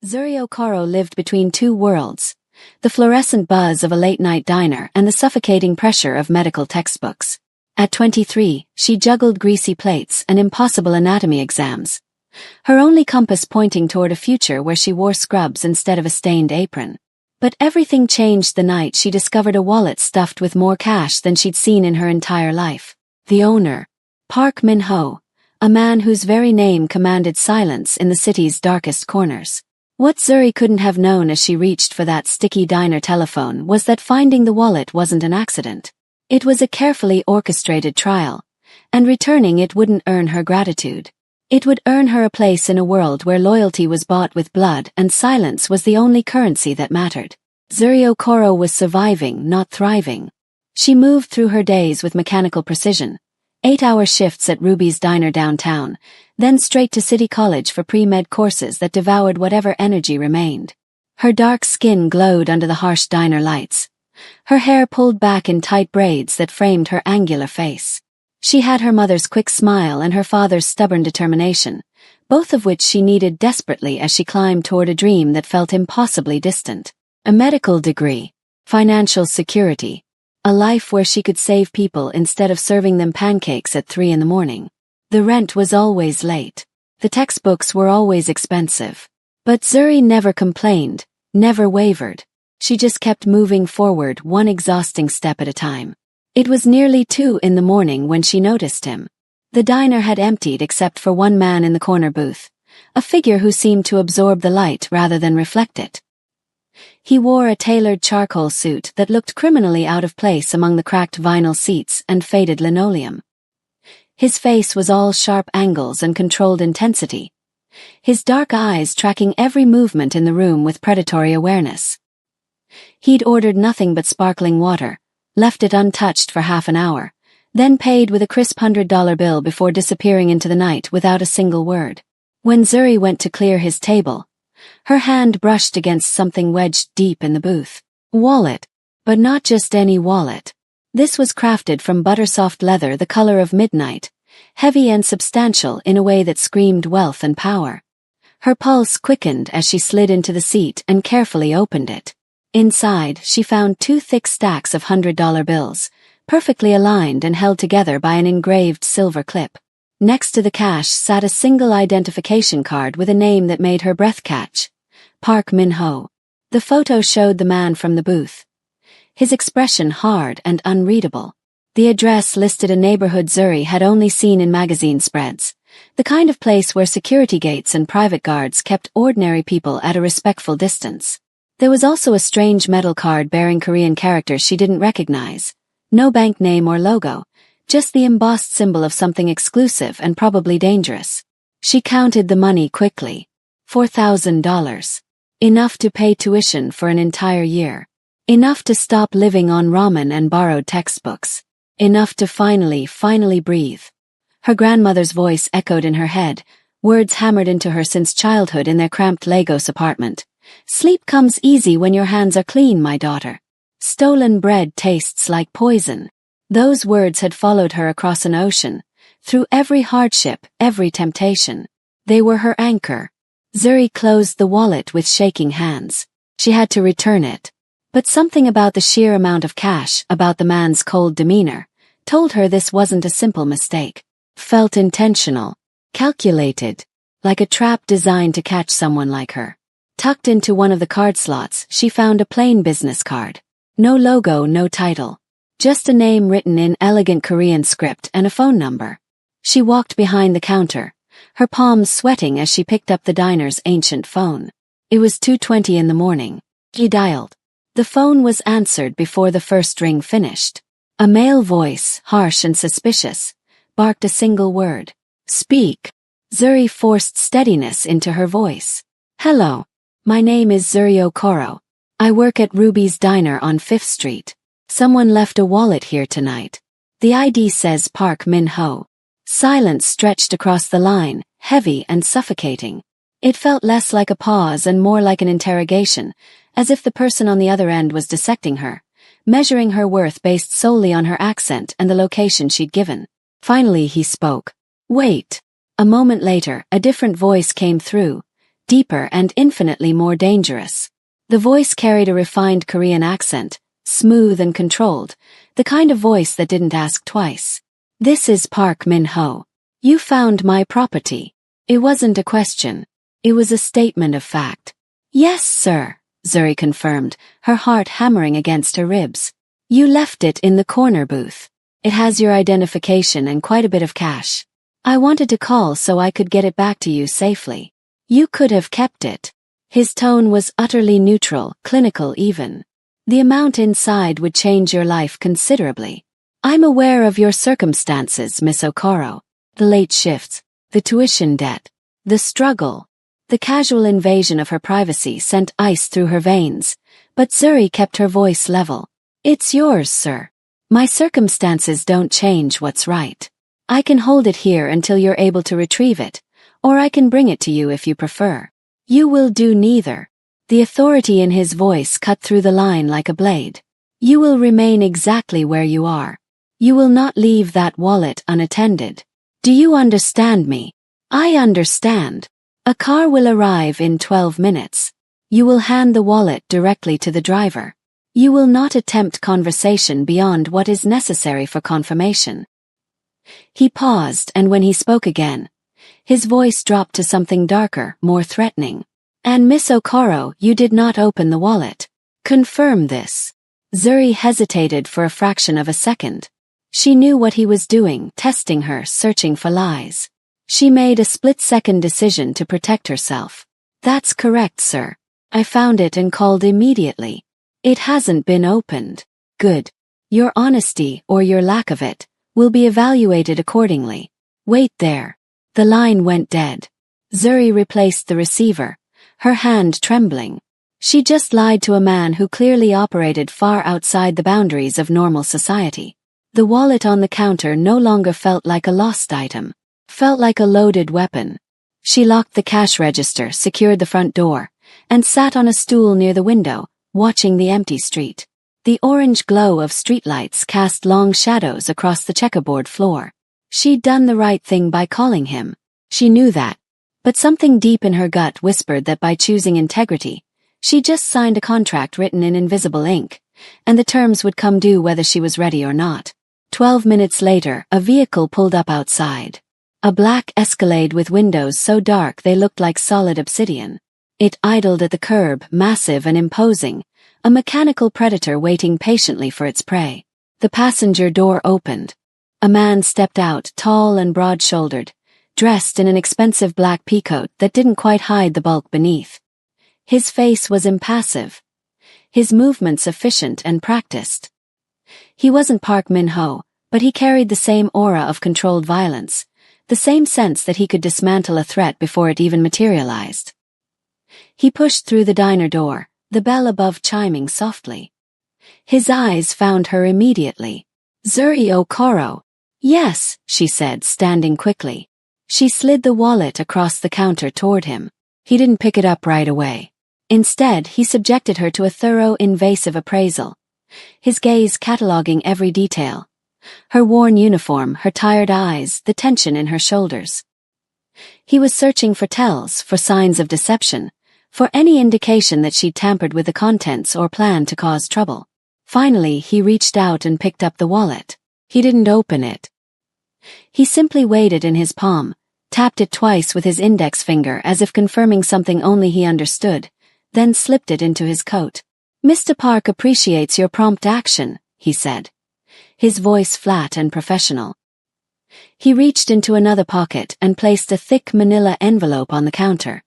Zuri Okoro lived between two worlds, the fluorescent buzz of a late-night diner and the suffocating pressure of medical textbooks. At 23, she juggled greasy plates and impossible anatomy exams, her only compass pointing toward a future where she wore scrubs instead of a stained apron. But everything changed the night she discovered a wallet stuffed with more cash than she'd seen in her entire life. The owner, Park Min-ho, a man whose very name commanded silence in the city's darkest corners. What Zuri couldn't have known as she reached for that sticky diner telephone was that finding the wallet wasn't an accident. It was a carefully orchestrated trial, and returning it wouldn't earn her gratitude. It would earn her a place in a world where loyalty was bought with blood and silence was the only currency that mattered. Zuri Okoro was surviving, not thriving. She moved through her days with mechanical precision, 8-hour shifts at Ruby's Diner downtown, then straight to City College for pre-med courses that devoured whatever energy remained. Her dark skin glowed under the harsh diner lights, her hair pulled back in tight braids that framed her angular face. She had her mother's quick smile and her father's stubborn determination, both of which she needed desperately as she climbed toward a dream that felt impossibly distant. A medical degree, financial security, a life where she could save people instead of serving them pancakes at 3 a.m. The rent was always late. The textbooks were always expensive. But Zuri never complained, never wavered. She just kept moving forward one exhausting step at a time. It was nearly 2 a.m. when she noticed him. The diner had emptied except for one man in the corner booth, a figure who seemed to absorb the light rather than reflect it. He wore a tailored charcoal suit that looked criminally out of place among the cracked vinyl seats and faded linoleum. His face was all sharp angles and controlled intensity, his dark eyes tracking every movement in the room with predatory awareness. He'd ordered nothing but sparkling water, left it untouched for half an hour, then paid with a crisp $100 bill before disappearing into the night without a single word. When Zuri went to clear his table, her hand brushed against something wedged deep in the booth. Wallet. But not just any wallet. This was crafted from buttersoft leather the color of midnight, heavy and substantial in a way that screamed wealth and power. Her pulse quickened as she slid into the seat and carefully opened it. Inside, she found 2 thick stacks of $100 bills, perfectly aligned and held together by an engraved silver clip. Next to the cash sat a single identification card with a name that made her breath catch. Park Min-ho. The photo showed the man from the booth, his expression hard and unreadable. The address listed a neighborhood Zuri had only seen in magazine spreads, the kind of place where security gates and private guards kept ordinary people at a respectful distance. There was also a strange metal card bearing Korean characters she didn't recognize. No bank name or logo, just the embossed symbol of something exclusive and probably dangerous. She counted the money quickly. $4,000. Enough to pay tuition for an entire year. Enough to stop living on ramen and borrowed textbooks. Enough to finally breathe. Her grandmother's voice echoed in her head, words hammered into her since childhood in their cramped Lagos apartment. Sleep comes easy when your hands are clean, my daughter. Stolen bread tastes like poison. Those words had followed her across an ocean, through every hardship, every temptation. They were her anchor. Zuri closed the wallet with shaking hands. She had to return it. But something about the sheer amount of cash, about the man's cold demeanor, told her this wasn't a simple mistake. Felt intentional, calculated, like a trap designed to catch someone like her. Tucked into one of the card slots, she found a plain business card. No logo, no title. Just a name written in elegant Korean script and a phone number. She walked behind the counter, her palms sweating as she picked up the diner's ancient phone. It was 2:20 in the morning. He dialed. The phone was answered before the first ring finished. A male voice, harsh and suspicious, barked a single word. Speak. Zuri forced steadiness into her voice. Hello. My name is Zuri Okoro. I work at Ruby's Diner on 5th Street. Someone left a wallet here tonight. The ID says Park Min-ho. Silence stretched across the line, heavy and suffocating. It felt less like a pause and more like an interrogation, as if the person on the other end was dissecting her, measuring her worth based solely on her accent and the location she'd given. Finally he spoke. Wait. A moment later, a different voice came through, deeper and infinitely more dangerous. The voice carried a refined Korean accent, smooth and controlled, the kind of voice that didn't ask twice. "This is Park Min-ho. You found my property." It wasn't a question. It was a statement of fact. "Yes, sir," Zuri confirmed, her heart hammering against her ribs. "You left it in the corner booth. It has your identification and quite a bit of cash. I wanted to call so I could get it back to you safely. You could have kept it." His tone was utterly neutral, clinical even. "The amount inside would change your life considerably. I'm aware of your circumstances, Miss Okoro. The late shifts, the tuition debt, the struggle." The casual invasion of her privacy sent ice through her veins, but Zuri kept her voice level. "It's yours, sir. My circumstances don't change what's right. I can hold it here until you're able to retrieve it, or I can bring it to you if you prefer. You will do neither." The authority in his voice cut through the line like a blade. "You will remain exactly where you are. You will not leave that wallet unattended. Do you understand me?" "I understand. A car will arrive in 12 minutes. You will hand the wallet directly to the driver. You will not attempt conversation beyond what is necessary for confirmation." He paused, and when he spoke again, his voice dropped to something darker, more threatening. "And Miss Okoro, you did not open the wallet. Confirm this." Zuri hesitated for a fraction of a second. She knew what he was doing, testing her, searching for lies. She made a split-second decision to protect herself. "That's correct, sir. I found it and called immediately. It hasn't been opened." "Good. Your honesty, or your lack of it, will be evaluated accordingly. Wait there." The line went dead. Zuri replaced the receiver, her hand trembling. She just lied to a man who clearly operated far outside the boundaries of normal society. The wallet on the counter no longer felt like a lost item. Felt like a loaded weapon. She locked the cash register, secured the front door, and sat on a stool near the window, watching the empty street. The orange glow of streetlights cast long shadows across the checkerboard floor. She'd done the right thing by calling him. She knew that. But something deep in her gut whispered that by choosing integrity, she just signed a contract written in invisible ink, and the terms would come due whether she was ready or not. 12 minutes later, a vehicle pulled up outside. A black Escalade with windows so dark they looked like solid obsidian. It idled at the curb, massive and imposing, a mechanical predator waiting patiently for its prey. The passenger door opened. A man stepped out, tall and broad-shouldered, dressed in an expensive black peacoat that didn't quite hide the bulk beneath. His face was impassive, his movements efficient and practiced. He wasn't Park Min-ho, but he carried the same aura of controlled violence, the same sense that he could dismantle a threat before it even materialized. He pushed through the diner door, the bell above chiming softly. His eyes found her immediately. "Zuri Okoro." "Yes," she said, standing quickly. She slid the wallet across the counter toward him. He didn't pick it up right away. Instead, he subjected her to a thorough, invasive appraisal, his gaze cataloging every detail. Her worn uniform, her tired eyes, the tension in her shoulders. He was searching for tells, for signs of deception, for any indication that she'd tampered with the contents or planned to cause trouble. Finally, he reached out and picked up the wallet. He didn't open it. He simply weighed it in his palm, tapped it twice with his index finger as if confirming something only he understood, then slipped it into his coat. "Mr. Park appreciates your prompt action," he said, his voice flat and professional. He reached into another pocket and placed a thick manila envelope on the counter.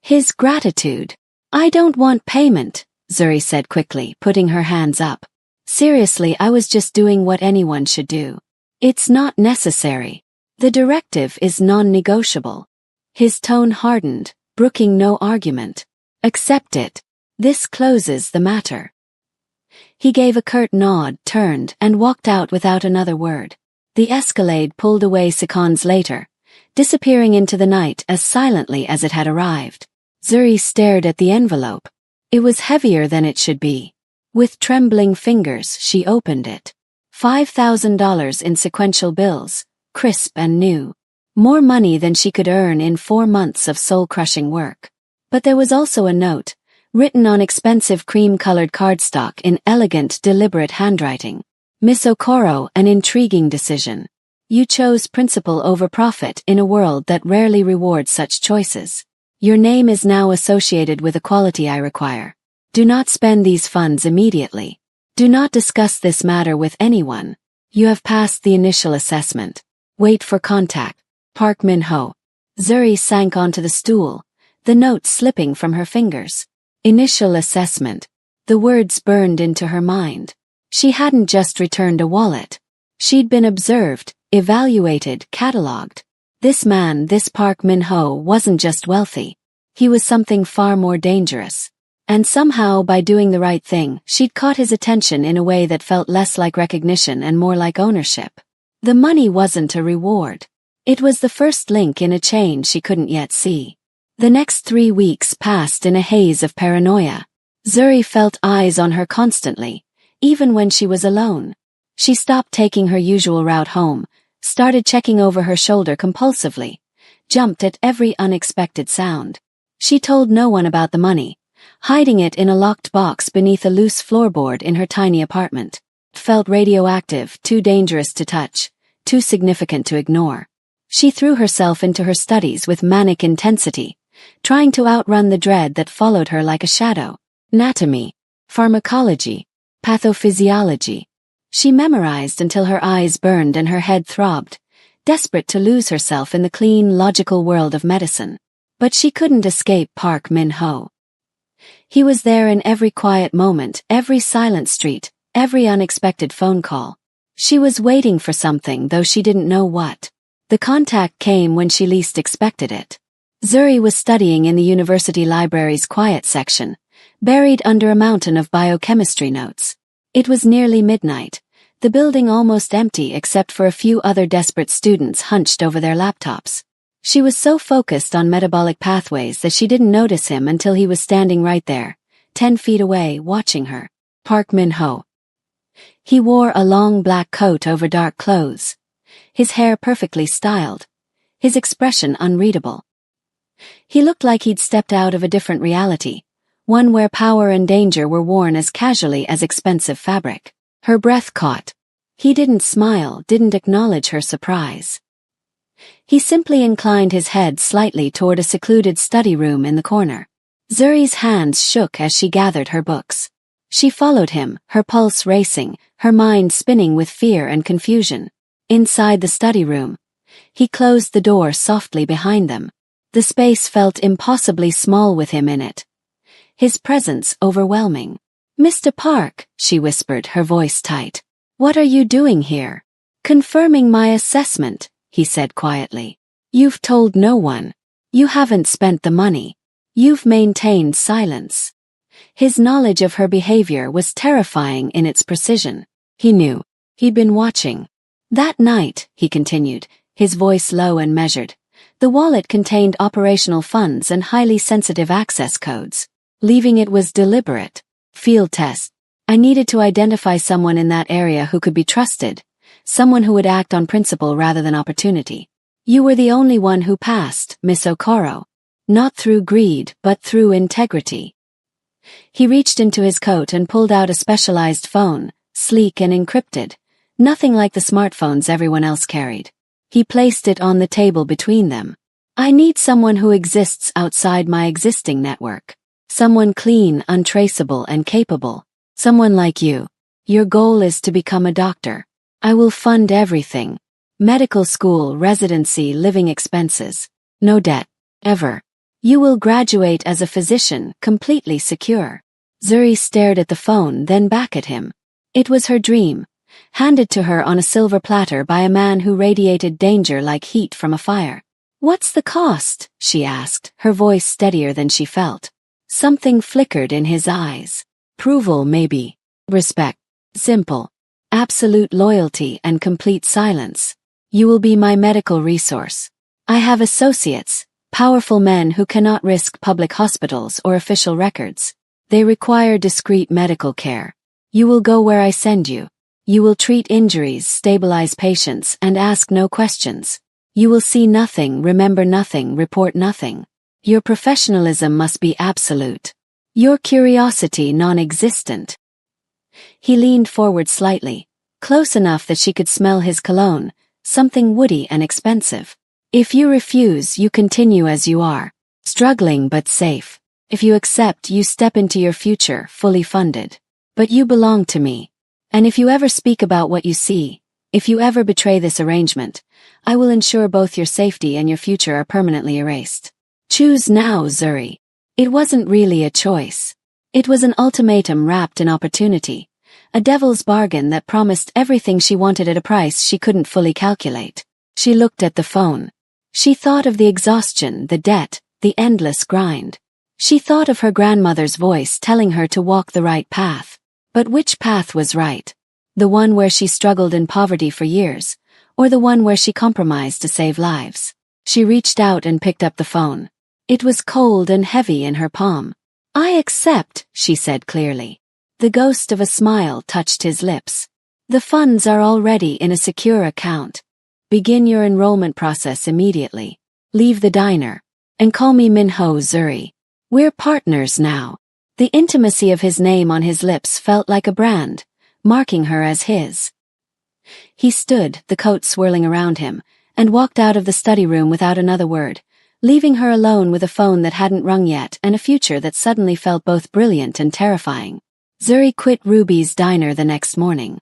"His gratitude." "I don't want payment," Zuri said quickly, putting her hands up. "Seriously, I was just doing what anyone should do." "It's not necessary. The directive is non-negotiable." His tone hardened, brooking no argument. "Accept it. This closes the matter." He gave a curt nod, turned, and walked out without another word. The Escalade pulled away seconds later, disappearing into the night as silently as it had arrived. Zuri stared at the envelope. It was heavier than it should be. With trembling fingers, she opened it. $5,000 in sequential bills, crisp and new. More money than she could earn in 4 months of soul-crushing work. But there was also a note, written on expensive cream-colored cardstock in elegant, deliberate handwriting. Miss Okoro, an intriguing decision. You chose principle over profit in a world that rarely rewards such choices. Your name is now associated with a quality I require. Do not spend these funds immediately. Do not discuss this matter with anyone. You have passed the initial assessment. Wait for contact. Park Min-ho. Zuri sank onto the stool, the note slipping from her fingers. Initial assessment. The words burned into her mind. She hadn't just returned a wallet. She'd been observed, evaluated, catalogued. This man, this Park Min-ho, wasn't just wealthy. He was something far more dangerous. And somehow, by doing the right thing, she'd caught his attention in a way that felt less like recognition and more like ownership. The money wasn't a reward. It was the first link in a chain she couldn't yet see. The next 3 weeks passed in a haze of paranoia. Zuri felt eyes on her constantly, even when she was alone. She stopped taking her usual route home, started checking over her shoulder compulsively, jumped at every unexpected sound. She told no one about the money, hiding it in a locked box beneath a loose floorboard in her tiny apartment. It felt radioactive, too dangerous to touch, too significant to ignore. She threw herself into her studies with manic intensity, trying to outrun the dread that followed her like a shadow. Anatomy, pharmacology, pathophysiology. She memorized until her eyes burned and her head throbbed, desperate to lose herself in the clean, logical world of medicine. But she couldn't escape Park Min-ho. He was there in every quiet moment, every silent street, every unexpected phone call. She was waiting for something, though she didn't know what. The contact came when she least expected it. Zuri was studying in the university library's quiet section, buried under a mountain of biochemistry notes. It was nearly midnight, the building almost empty except for a few other desperate students hunched over their laptops. She was so focused on metabolic pathways that she didn't notice him until he was standing right there, 10 feet away, watching her. Park Min-ho. He wore a long black coat over dark clothes, his hair perfectly styled, his expression unreadable. He looked like he'd stepped out of a different reality, one where power and danger were worn as casually as expensive fabric. Her breath caught. He didn't smile, didn't acknowledge her surprise. He simply inclined his head slightly toward a secluded study room in the corner. Zuri's hands shook as she gathered her books. She followed him, her pulse racing, her mind spinning with fear and confusion. Inside the study room, he closed the door softly behind them. The space felt impossibly small with him in it, his presence overwhelming. "Mr. Park," she whispered, her voice tight. "What are you doing here?" "Confirming my assessment," he said quietly. "You've told no one. You haven't spent the money. You've maintained silence." His knowledge of her behavior was terrifying in its precision. He knew. He'd been watching. "That night," he continued, his voice low and measured, "the wallet contained operational funds and highly sensitive access codes. Leaving it was deliberate. Field test. I needed to identify someone in that area who could be trusted, someone who would act on principle rather than opportunity. You were the only one who passed, Miss Okoro. Not through greed, but through integrity." He reached into his coat and pulled out a specialized phone, sleek and encrypted, nothing like the smartphones everyone else carried. He placed it on the table between them. "I need someone who exists outside my existing network. Someone clean, untraceable, and capable. Someone like you. Your goal is to become a doctor. I will fund everything. Medical school, residency, living expenses. No debt. Ever. You will graduate as a physician, completely secure." Zuri stared at the phone, then back at him. It was her dream, handed to her on a silver platter by a man who radiated danger like heat from a fire. "What's the cost?" she asked, her voice steadier than she felt. Something flickered in his eyes. "Approval, maybe. Respect. Simple. Absolute loyalty and complete silence. You will be my medical resource. I have associates, powerful men who cannot risk public hospitals or official records. They require discreet medical care. You will go where I send you. You will treat injuries, stabilize patients, and ask no questions. You will see nothing, remember nothing, report nothing." Your professionalism must be absolute. Your curiosity non-existent. He leaned forward slightly, close enough that she could smell his cologne, something woody and expensive. If you refuse, you continue as you are, struggling but safe. If you accept, you step into your future, fully funded. But you belong to me. And if you ever speak about what you see, if you ever betray this arrangement, I will ensure both your safety and your future are permanently erased. Choose now, Zuri. It wasn't really a choice. It was an ultimatum wrapped in opportunity, a devil's bargain that promised everything she wanted at a price she couldn't fully calculate. She looked at the phone. She thought of the exhaustion, the debt, the endless grind. She thought of her grandmother's voice telling her to walk the right path. But which path was right? The one where she struggled in poverty for years, or the one where she compromised to save lives? She reached out and picked up the phone. It was cold and heavy in her palm. I accept, she said clearly. The ghost of a smile touched his lips. The funds are already in a secure account. Begin your enrollment process immediately. Leave the diner. And call me Minho Zuri. We're partners now. The intimacy of his name on his lips felt like a brand, marking her as his. He stood, the coat swirling around him, and walked out of the study room without another word, leaving her alone with a phone that hadn't rung yet and a future that suddenly felt both brilliant and terrifying. Zuri quit Ruby's diner the next morning.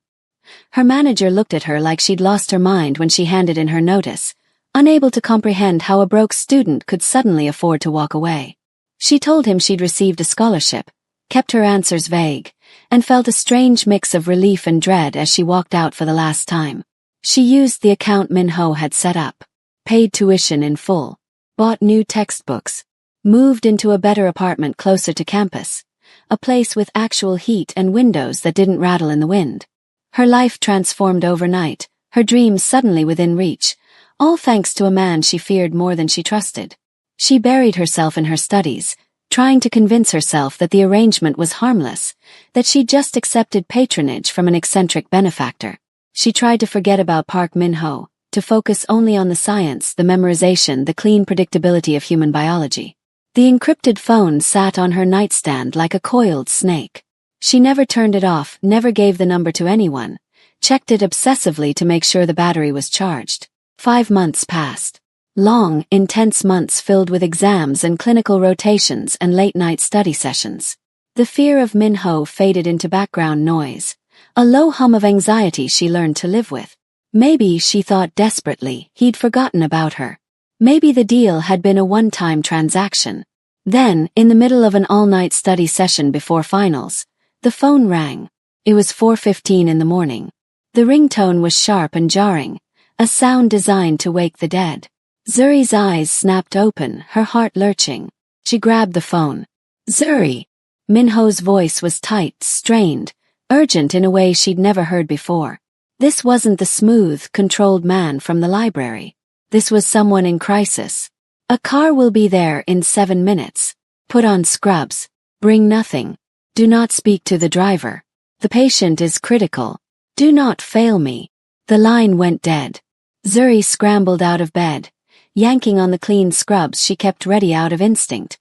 Her manager looked at her like she'd lost her mind when she handed in her notice, unable to comprehend how a broke student could suddenly afford to walk away. She told him she'd received a scholarship, kept her answers vague, and felt a strange mix of relief and dread as she walked out for the last time. She used the account Minho had set up, paid tuition in full, bought new textbooks, moved into a better apartment closer to campus, a place with actual heat and windows that didn't rattle in the wind. Her life transformed overnight, her dreams suddenly within reach, all thanks to a man she feared more than she trusted. She buried herself in her studies, trying to convince herself that the arrangement was harmless, that she'd just accepted patronage from an eccentric benefactor. She tried to forget about Park Min-ho, to focus only on the science, the memorization, the clean predictability of human biology. The encrypted phone sat on her nightstand like a coiled snake. She never turned it off, never gave the number to anyone, checked it obsessively to make sure the battery was charged. 5 months passed. Long, intense months filled with exams and clinical rotations and late-night study sessions. The fear of Minho faded into background noise, a low hum of anxiety she learned to live with. Maybe, she thought desperately, he'd forgotten about her. Maybe the deal had been a one-time transaction. Then, in the middle of an all-night study session before finals, the phone rang. It was 4:15 in the morning. The ringtone was sharp and jarring, a sound designed to wake the dead. Zuri's eyes snapped open, her heart lurching. She grabbed the phone. Zuri! Minho's voice was tight, strained, urgent in a way she'd never heard before. This wasn't the smooth, controlled man from the library. This was someone in crisis. A car will be there in 7 minutes. Put on scrubs. Bring nothing. Do not speak to the driver. The patient is critical. Do not fail me. The line went dead. Zuri scrambled out of bed, yanking on the clean scrubs she kept ready out of instinct.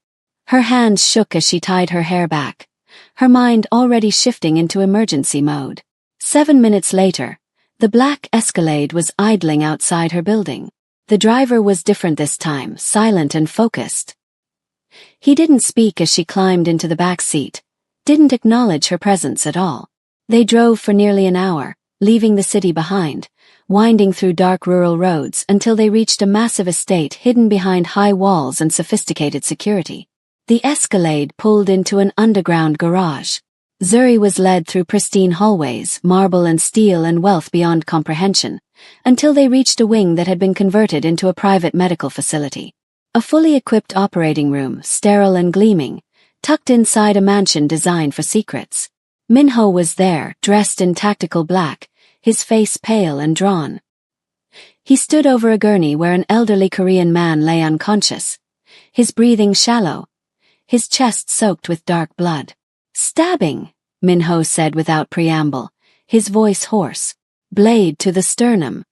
Her hands shook as she tied her hair back, her mind already shifting into emergency mode. 7 minutes later, the black Escalade was idling outside her building. The driver was different this time, silent and focused. He didn't speak as she climbed into the back seat, didn't acknowledge her presence at all. They drove for nearly an hour, leaving the city behind, winding through dark rural roads until they reached a massive estate hidden behind high walls and sophisticated security. The Escalade pulled into an underground garage. Zuri was led through pristine hallways, marble and steel and wealth beyond comprehension, until they reached a wing that had been converted into a private medical facility. A fully equipped operating room, sterile and gleaming, tucked inside a mansion designed for secrets. Minho was there, dressed in tactical black, his face pale and drawn. He stood over a gurney where an elderly Korean man lay unconscious, his breathing shallow, his chest soaked with dark blood. Stabbing, Minho said without preamble, his voice hoarse. Blade to the sternum.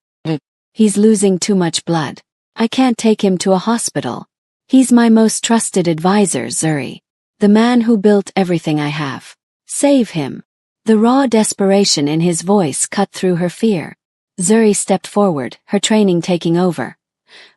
He's losing too much blood. I can't take him to a hospital. He's my most trusted advisor, Zuri. The man who built everything I have. Save him. The raw desperation in his voice cut through her fear. Zuri stepped forward, her training taking over.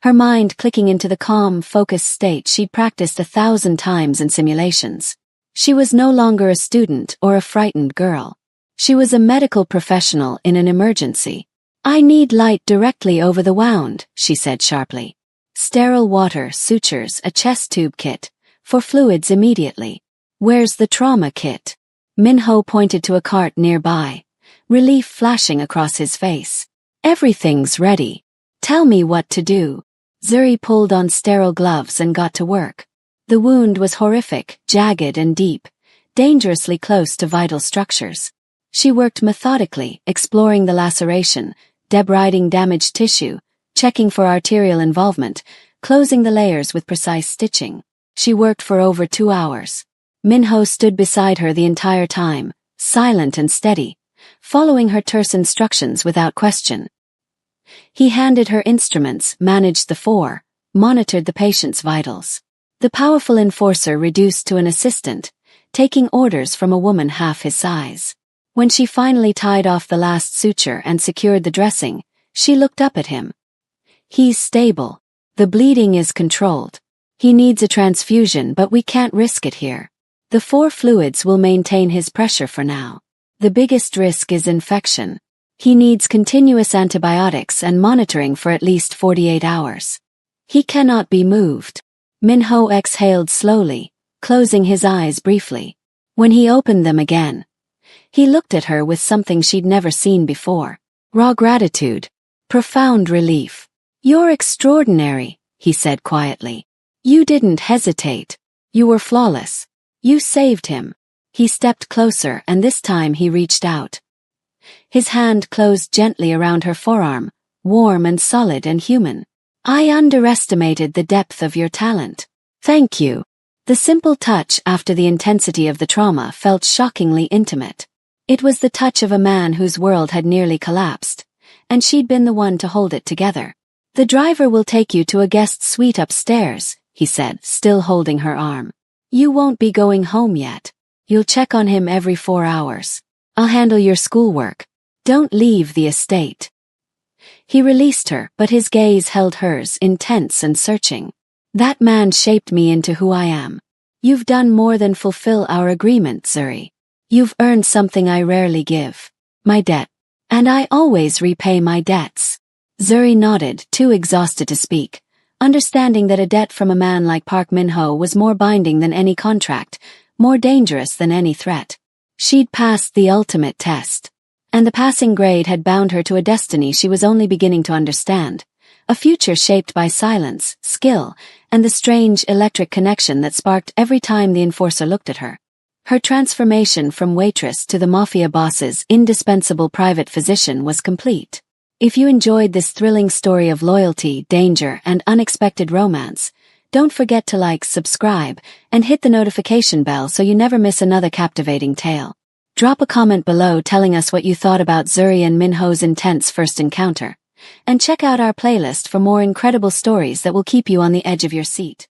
Her mind clicking into the calm, focused state she'd practiced 1,000 times in simulations. She was no longer a student or a frightened girl. She was a medical professional in an emergency. I need light directly over the wound, she said sharply. Sterile water, sutures, a chest tube kit. For fluids immediately. Where's the trauma kit? Minho pointed to a cart nearby, relief flashing across his face. Everything's ready. Tell me what to do. Zuri pulled on sterile gloves and got to work. The wound was horrific, jagged and deep, dangerously close to vital structures. She worked methodically, exploring the laceration, debriding damaged tissue, checking for arterial involvement, closing the layers with precise stitching. She worked for over 2 hours. Minho stood beside her the entire time, silent and steady, following her terse instructions without question. He handed her instruments, managed the 4, monitored the patient's vitals. The powerful enforcer reduced to an assistant, taking orders from a woman half his size. When she finally tied off the last suture and secured the dressing, she looked up at him. He's stable. The bleeding is controlled. He needs a transfusion, but we can't risk it here. The 4 fluids will maintain his pressure for now. The biggest risk is infection. He needs continuous antibiotics and monitoring for at least 48 hours. He cannot be moved. Minho exhaled slowly, closing his eyes briefly. When he opened them again, he looked at her with something she'd never seen before. Raw gratitude. Profound relief. You're extraordinary, he said quietly. You didn't hesitate. You were flawless. You saved him. He stepped closer and this time he reached out. His hand closed gently around her forearm, warm and solid and human. I underestimated the depth of your talent. Thank you. The simple touch after the intensity of the trauma felt shockingly intimate. It was the touch of a man whose world had nearly collapsed, and she'd been the one to hold it together. The driver will take you to a guest suite upstairs, he said, still holding her arm. You won't be going home yet. You'll check on him every 4 hours. I'll handle your schoolwork. Don't leave the estate. He released her, but his gaze held hers, intense and searching. That man shaped me into who I am. You've done more than fulfill our agreement, Zuri. You've earned something I rarely give. My debt. And I always repay my debts. Zuri nodded, too exhausted to speak, understanding that a debt from a man like Park Min-ho was more binding than any contract, more dangerous than any threat. She'd passed the ultimate test. And the passing grade had bound her to a destiny she was only beginning to understand. A future shaped by silence, skill, and the strange electric connection that sparked every time the enforcer looked at her. Her transformation from waitress to the mafia boss's indispensable private physician was complete. If you enjoyed this thrilling story of loyalty, danger, and unexpected romance, don't forget to like, subscribe, and hit the notification bell so you never miss another captivating tale. Drop a comment below telling us what you thought about Zuri and Minho's intense first encounter. And check out our playlist for more incredible stories that will keep you on the edge of your seat.